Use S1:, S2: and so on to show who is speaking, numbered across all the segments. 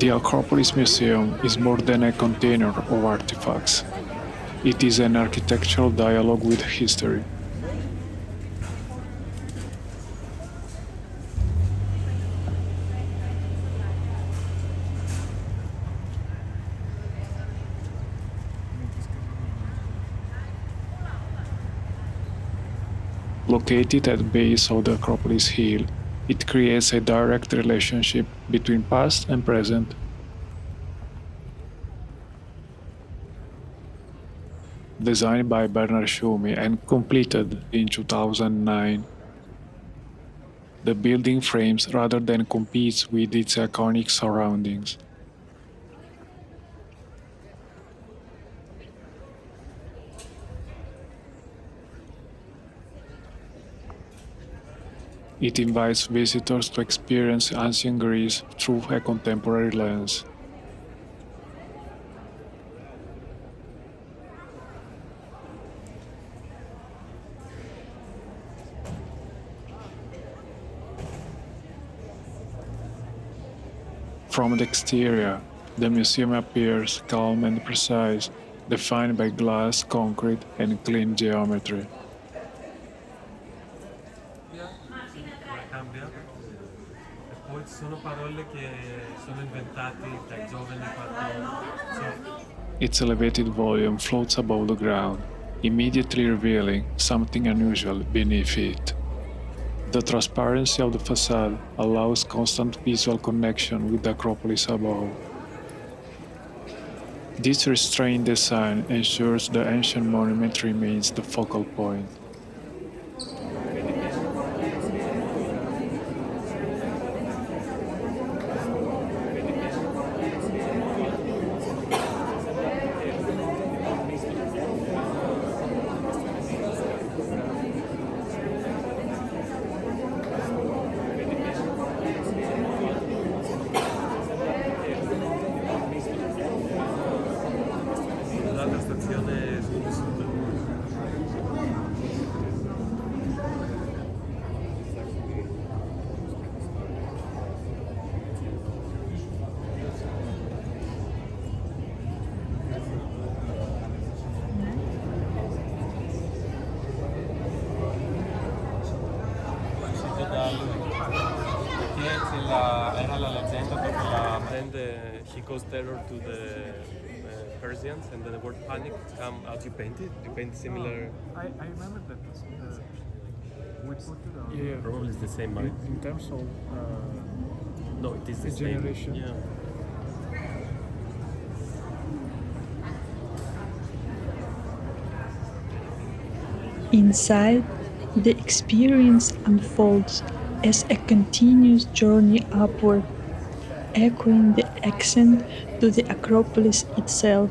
S1: The Acropolis Museum is more than a container of artifacts. It is an architectural dialogue with history. Located at the base of the Acropolis Hill, it creates a direct relationship between past and present. Designed by Bernard Tschumi and completed in 2009, the building frames rather than competes with its iconic surroundings. It invites visitors to experience ancient Greece through a contemporary lens. From the exterior, the museum appears calm and precise, defined by glass, concrete, and clean geometry.
S2: Poi ci sono parole che sono inventate dai giovani quando...
S1: Its elevated volume floats above the ground, immediately revealing something unusual beneath it. The transparency of the facade allows constant visual connection with the Acropolis above. This restrained design ensures the ancient monument remains the focal point.
S2: L'altra stazione sul sud. Era la leggenda dopo la prende, he caused terror to the Persians, and then the word panic come out. You paint it? You paint similar?
S3: I remember that we put it on.
S2: Yeah, probably it's the same, right?
S3: In terms of
S2: No, it is the
S3: the
S2: same.
S3: generation.
S2: Yeah.
S4: Inside, the experience unfolds as a continuous journey upward, echoing the ascent to the Acropolis itself.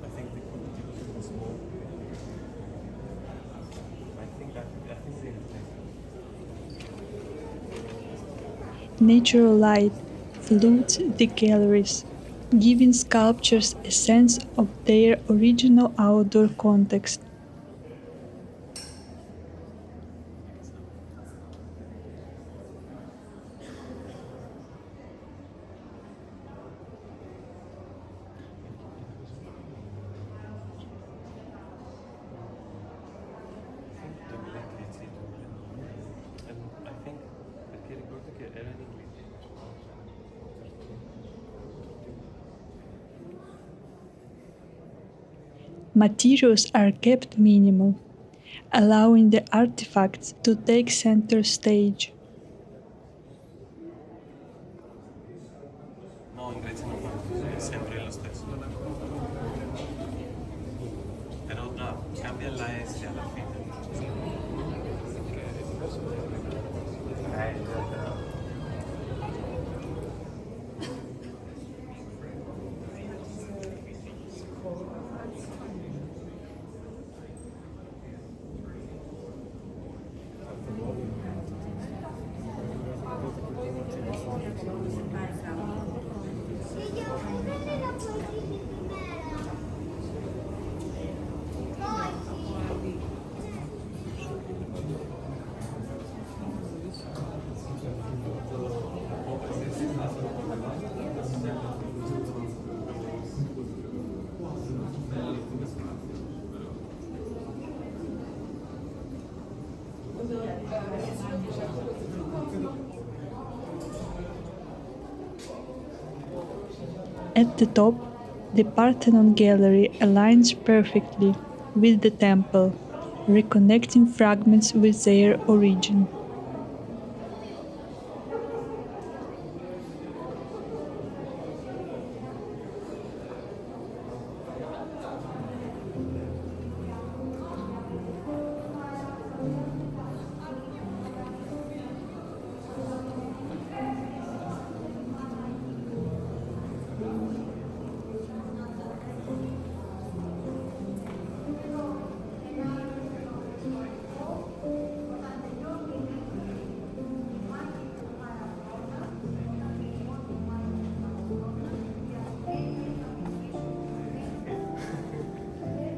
S2: I think the competition was small. I think they
S4: Natural light floods the galleries, giving sculptures a sense of their original outdoor context.
S2: I think perché ricordo che era in inglese.
S4: Materials are kept minimal, allowing the artifacts to take center stage.
S2: No, in Grecia non è sempre lo stesso. Però no, cambia la S alla fine.
S4: At the top, the Parthenon gallery aligns perfectly with the temple, reconnecting fragments with their origin.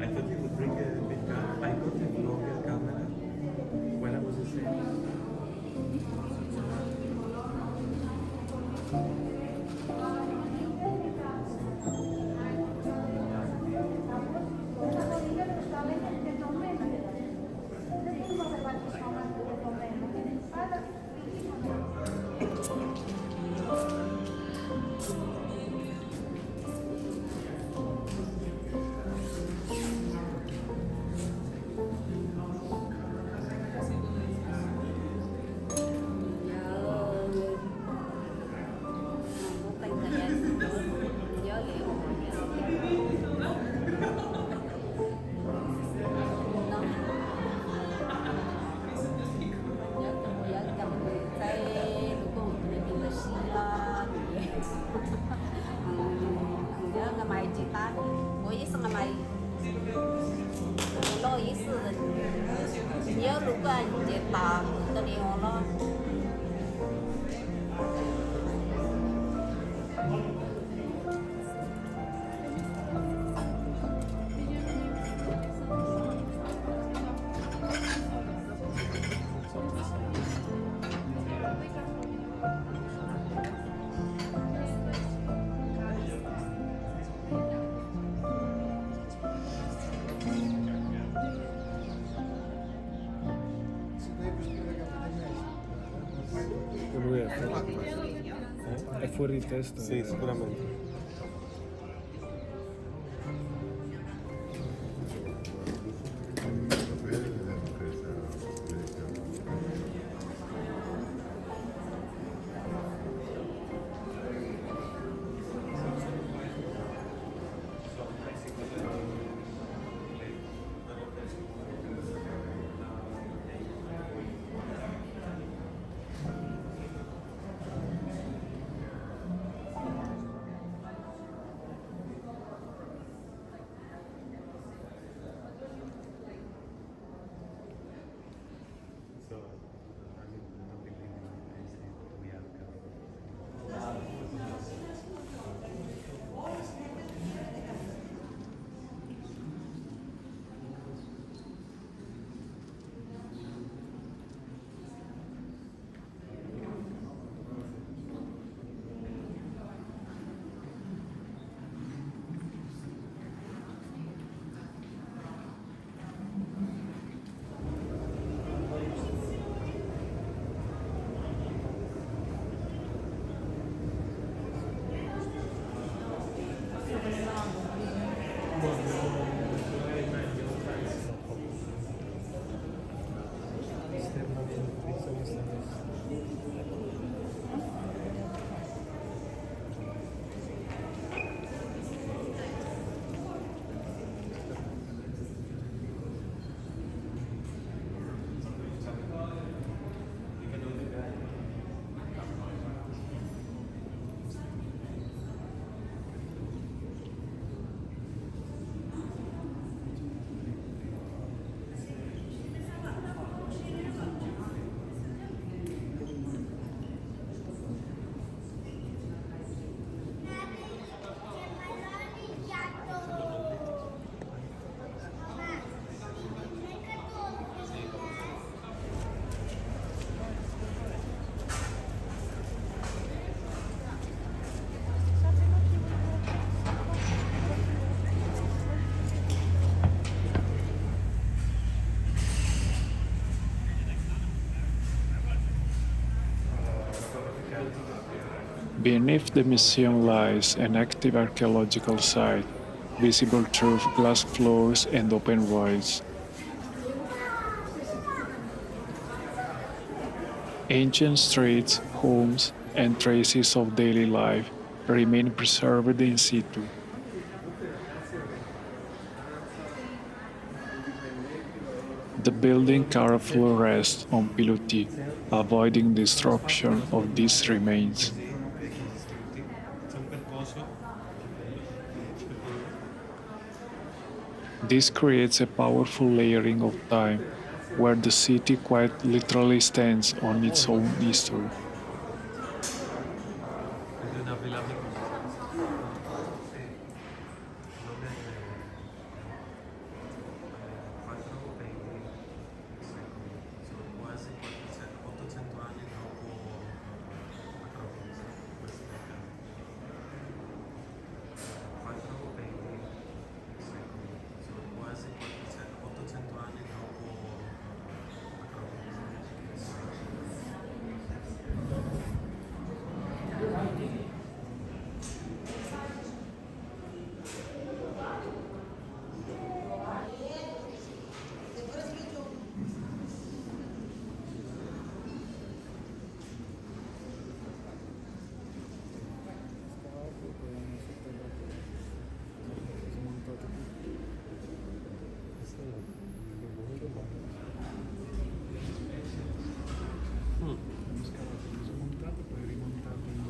S2: I thought you would bring a big camera. I got a longer camera when I was in Spain. Lui è fuori di testa. Sì, sicuramente.
S1: Beneath the museum lies an active archaeological site, visible through glass floors and open voids. Ancient streets, homes, and traces of daily life remain preserved in situ. The building carefully rests on pilotis, avoiding destruction of these remains. This creates a powerful layering of time, where the city quite literally stands on its own history.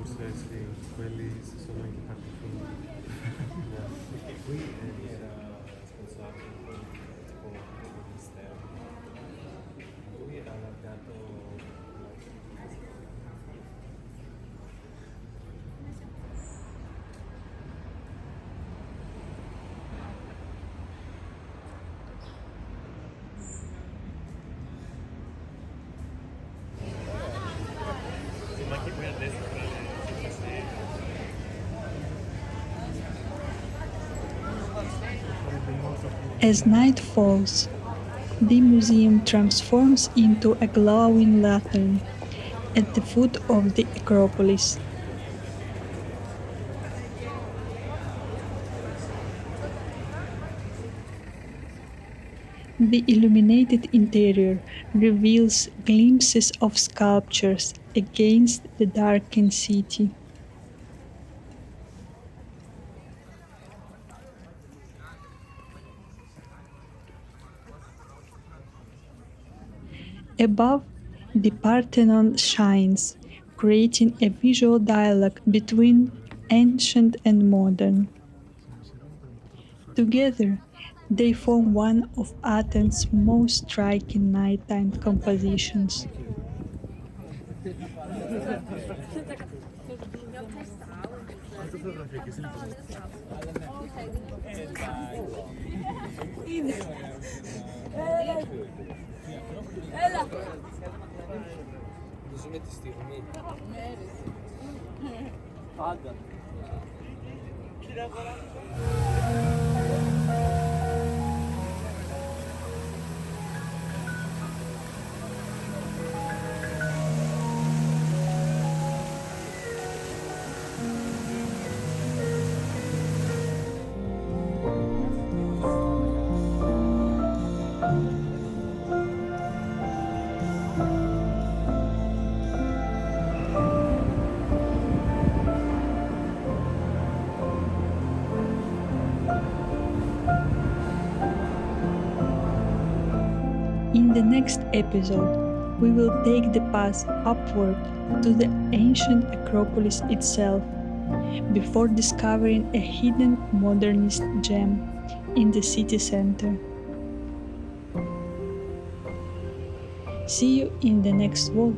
S2: Forse sì, quelli si sono anche fatti finti. Perché qui era responsabile tipo del ministero. Lui era allargato. Sì, ma anche qui a destra.
S4: As night falls, the museum transforms into a glowing lantern at the foot of the Acropolis. The illuminated interior reveals glimpses of sculptures against the darkened city. Above, the Parthenon shines, creating a visual dialogue between ancient and modern. Together, they form one of Athens' most striking nighttime compositions. In the next episode, we will take the path upward to the ancient Acropolis itself, before discovering a hidden modernist gem in the city center. See you in the next walk.